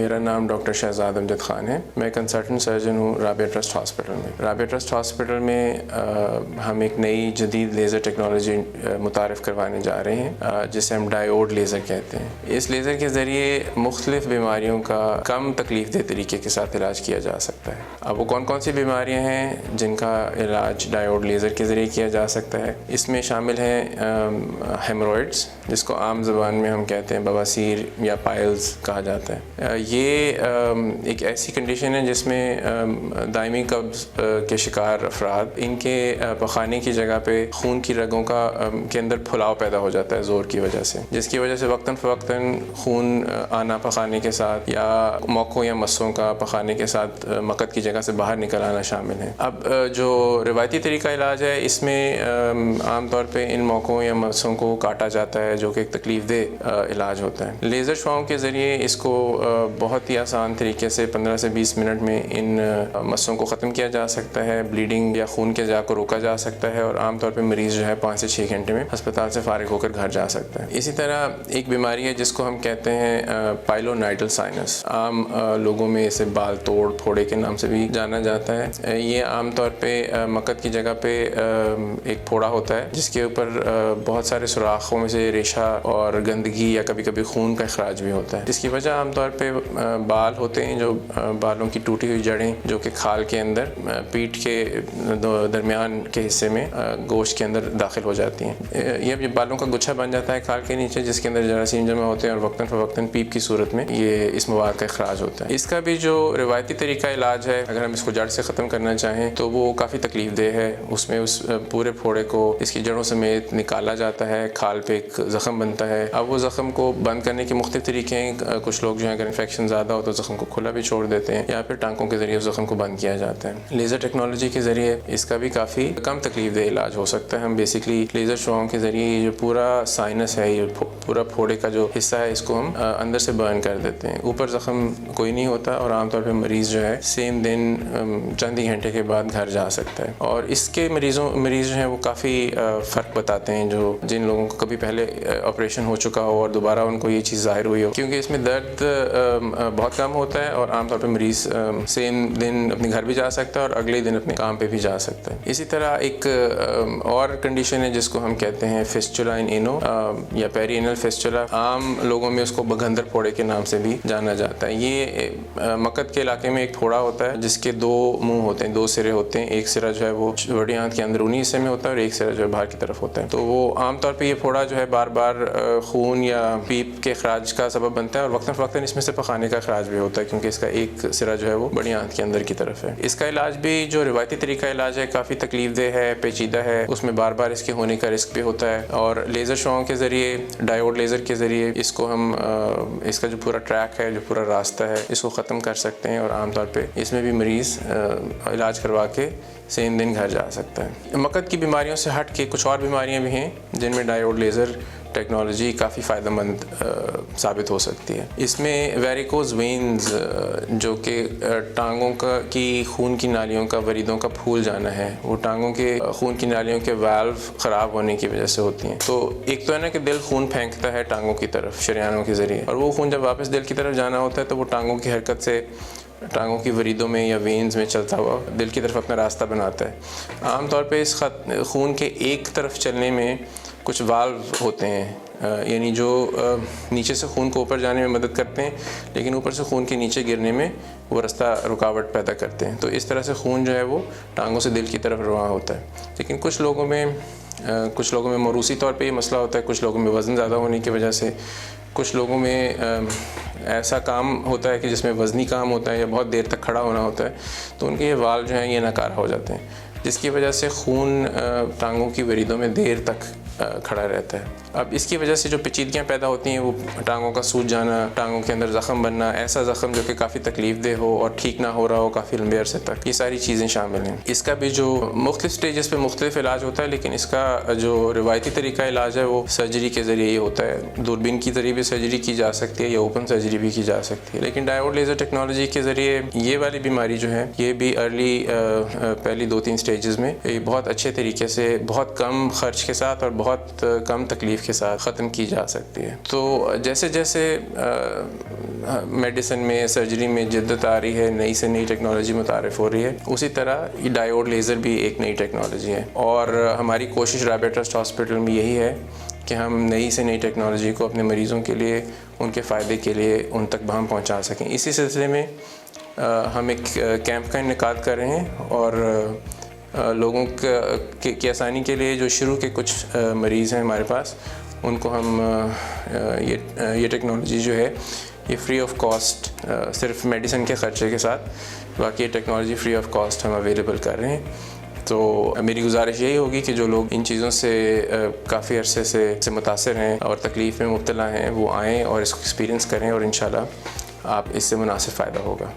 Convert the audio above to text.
میرا نام ڈاکٹر شہزاد امجد خان ہے. میں کنسلٹنٹ سرجن ہوں رابعہ ٹرسٹ ہاسپٹل میں. رابعہ ٹرسٹ ہاسپٹل میں ہم ایک نئی جدید لیزر ٹیکنالوجی متعارف کروانے جا رہے ہیں جسے ہم ڈائیوڈ لیزر کہتے ہیں. اس لیزر کے ذریعے مختلف بیماریوں کا کم تکلیف دہ طریقے کے ساتھ علاج کیا جا سکتا ہے. اب وہ کون کون سی بیماریاں ہیں جن کا علاج ڈائیوڈ لیزر کے ذریعے کیا جا سکتا ہے؟ اس میں شامل ہیں ہیمورائڈز، جس کو عام زبان میں ہم کہتے ہیں بواسیر یا پائلز کہا جاتا ہے. یہ ایک ایسی کنڈیشن ہے جس میں دائمی قبض کے شکار افراد ان کے پخانے کی جگہ پہ خون کی رگوں کے اندر پھلاؤ پیدا ہو جاتا ہے زور کی وجہ سے، جس کی وجہ سے وقتاً فوقتاً خون آنا پخانے کے ساتھ یا موقعوں یا مسوں کا پخانے کے ساتھ مقد کی جگہ سے باہر نکل آنا شامل ہے. اب جو روایتی طریقہ علاج ہے اس میں عام طور پہ ان موقعوں یا مسوں کو کاٹا جاتا ہے جو کہ ایک تکلیف دہ علاج ہوتا ہے. لیزر شعاؤں کے ذریعے اس کو بہت ہی آسان طریقے سے 15 سے 20 منٹ میں ان مسوں کو ختم کیا جا سکتا ہے. بلیڈنگ یا خون کے جا کو روکا جا سکتا ہے اور عام طور پہ مریض جو ہے 5 سے 6 گھنٹے میں ہسپتال سے فارغ ہو کر گھر جا سکتا ہے. اسی طرح ایک بیماری ہے جس کو ہم کہتے ہیں پائلونائڈل سائنس، عام لوگوں میں اسے بال توڑ پھوڑے کے نام سے بھی جانا جاتا ہے. یہ عام طور پہ مقد کی جگہ پہ ایک پھوڑا ہوتا ہے جس کے اوپر بہت سارے سوراخوں میں سے ریشہ اور گندگی یا کبھی کبھی خون کا اخراج بھی ہوتا ہے. اس کی وجہ عام طور پہ بال ہوتے ہیں، جو بالوں کی ٹوٹی ہوئی جڑیں جو کہ کھال کے اندر پیٹھ کے درمیان کے حصے میں گوشت کے اندر داخل ہو جاتی ہیں. یہ بالوں کا گچھا بن جاتا ہے کھال کے نیچے جس کے اندر جراثیم جمع ہوتے ہیں اور وقتاً فوقتاً پیپ کی صورت میں یہ اس مواد کا اخراج ہوتا ہے. اس کا بھی جو روایتی طریقہ علاج ہے، اگر ہم اس کو جڑ سے ختم کرنا چاہیں تو وہ کافی تکلیف دہ ہے. اس میں اس پورے پھوڑے کو اس کی جڑوں سمیت نکالا جاتا ہے، کھال پہ ایک زخم بنتا ہے. اب وہ زخم کو بند کرنے کے مختلف طریقے ہیں. کچھ لوگ جو ہیں اگر انفیکشن زیادہ ہو تو زخم کو کھلا بھی چھوڑ دیتے ہیں یا پھر ٹانکوں کے ذریعے اس زخم کو بند کیا جاتا ہے. لیزر ٹیکنالوجی کے ذریعے اس کا بھی کافی کم تکلیف دہ علاج ہو سکتا ہے. ہم بیسکلی لیزر شعاؤں کے ذریعے یہ جو پورا سائنس ہے، یہ پورا پھوڑے کا جو حصہ ہے، اس کو ہم اندر سے برن کر دیتے ہیں. اوپر زخم کوئی نہیں ہوتا اور عام طور پہ مریض جو ہے سیم دن چند ہی گھنٹے کے بعد گھر جا سکتا ہے. اور اس کے مریض جو ہیں وہ کافی فرق بتاتے ہیں جو جن لوگوں کو کبھی پہلے آپریشن ہو چکا ہو اور دوبارہ ان کو یہ چیز ظاہر ہوئی ہو، کیونکہ اس میں درد بہت کم ہوتا ہے اور عام طور پہ مریض سیم دن اپنے گھر بھی جا سکتا ہے اور اگلے دن اپنے کام پہ بھی جا سکتا ہے. اسی طرح ایک اور کنڈیشن ہے جس کو ہم کہتے ہیں فسچولا ان اینو یا پیری اینل فسچولا. عام لوگوں میں اس کو بگندر پھوڑے کے نام سے بھی جانا جاتا ہے. یہ مقد کے علاقے میں ایک پھوڑا ہوتا ہے جس کے 2 منہ ہوتے ہیں، 2 سرے ہوتے ہیں. ایک سرا جو ہے وہ بڑی آنت کے اندرونی حصے میں ہوتا ہے اور ایک سرا جو ہے باہر کی طرف ہوتا ہے. تو وہ عام طور پہ یہ پھوڑا جو ہے بار بار خون یا پیپ کے اخراج کا سبب بنتا ہے اور وقتاً فوقتاً اس میں سے پخانے کا اخراج بھی ہوتا ہے کیونکہ اس کا ایک سرا جو ہے وہ بڑی آنت کے اندر کی طرف ہے. اس کا علاج بھی جو روایتی طریقہ علاج ہے کافی تکلیف دہ ہے، پیچیدہ ہے. اس میں بار بار اس کے ہونے کا رسک بھی ہوتا ہے اور لیزر شعاؤں کے ذریعے، ڈائیوڈ لیزر کے ذریعے اس کو ہم اس کا جو پورا ٹریک ہے، جو پورا راستہ ہے، اس کو ختم کر سکتے ہیں اور عام طور پہ اس میں بھی مریض علاج کروا کے سیم دن گھر جا سکتا ہے. مقد کی بیماریوں سے ہٹ کے کچھ اور بیماریاں بھی ہیں جن میں ڈائیوڈ لیزر ٹیکنالوجی کافی فائدہ مند ثابت ہو سکتی ہے. اس میں ویریکوز وینز جو کہ ٹانگوں کی خون کی نالیوں کا وریدوں کا پھول جانا ہے، وہ ٹانگوں کے خون کی نالیوں کے والو خراب ہونے کی وجہ سے ہوتی ہیں. تو ایک تو ہے نا کہ دل خون پھینکتا ہے ٹانگوں کی طرف شریانوں کے ذریعے، اور وہ خون جب واپس دل کی طرف جانا ہوتا ہے تو وہ ٹانگوں کی حرکت سے ٹانگوں کی وریدوں میں یا وینز میں چلتا ہوا دل کی طرف اپنا راستہ بناتا ہے. عام طور پہ اس خون کے ایک طرف چلنے میں کچھ والو ہوتے ہیں، یعنی جو نیچے سے خون کو اوپر جانے میں مدد کرتے ہیں لیکن اوپر سے خون کے نیچے گرنے میں وہ راستہ رکاوٹ پیدا کرتے ہیں. تو اس طرح سے خون جو ہے وہ ٹانگوں سے دل کی طرف رواں ہوتا ہے. لیکن کچھ لوگوں میں موروثی طور پہ یہ مسئلہ ہوتا ہے، کچھ لوگوں میں وزن زیادہ ہونے کی وجہ سے، کچھ لوگوں میں ایسا کام ہوتا ہے کہ جس میں وزنی کام ہوتا ہے یا بہت دیر تک کھڑا ہونا ہوتا ہے، تو ان کے یہ والو جو ہیں یہ ناکارہ ہو جاتے ہیں جس کی وجہ سے خون ٹانگوں کی وریدوں میں دیر تک کھڑا رہتا ہے. اب اس کی وجہ سے جو پیچیدگیاں پیدا ہوتی ہیں وہ ٹانگوں کا سوج جانا، ٹانگوں کے اندر زخم بننا، ایسا زخم جو کہ کافی تکلیف دہ ہو اور ٹھیک نہ ہو رہا ہو کافی لمبے عرصے تک، یہ ساری چیزیں شامل ہیں. اس کا بھی جو مختلف سٹیجز پہ مختلف علاج ہوتا ہے، لیکن اس کا جو روایتی طریقہ علاج ہے وہ سرجری کے ذریعے ہی ہوتا ہے. دوربین کی ذریعے بھی سرجری کی جا سکتی ہے یا اوپن سرجری بھی کی جا سکتی ہے. لیکن ڈائیوڈ لیزر ٹیکنالوجی کے ذریعے یہ والی بیماری جو ہے یہ بھی ارلی پہلی 2-3 سٹیجز میں بہت اچھے طریقے سے، بہت کم خرچ کے ساتھ اور بہت کم تکلیف کے ساتھ ختم کی جا سکتی ہے. تو جیسے جیسے میڈیسن میں سرجری میں جدت آ رہی ہے, نئی سے نئی ٹیکنالوجی متعارف ہو رہی ہے, اسی طرح یہ ڈائیوڈ لیزر بھی ایک نئی ٹیکنالوجی ہے. اور ہماری کوشش رابعہ ٹرسٹ ہاسپٹل میں یہی ہے کہ ہم نئی سے نئی ٹیکنالوجی کو اپنے مریضوں کے لیے, ان کے فائدے کے لیے ان تک ہم پہنچا سکیں. اسی سلسلے میں ہم ایک کیمپ کا انعقاد کر رہے ہیں اور لوگوں کی آسانی کے لیے جو شروع کے کچھ مریض ہیں ہمارے پاس, ان کو ہم یہ ٹیکنالوجی جو ہے یہ فری آف کاسٹ, صرف میڈیسن کے خرچے کے ساتھ, باقی یہ ٹیکنالوجی فری آف کاسٹ ہم اویلیبل کر رہے ہیں. تو میری گزارش یہی ہوگی کہ جو لوگ ان چیزوں سے کافی عرصے سے متاثر ہیں اور تکلیف میں مبتلا ہیں, وہ آئیں اور اس کو ایکسپیرینس کریں, اور انشاءاللہ آپ اس سے مناسب فائدہ ہوگا.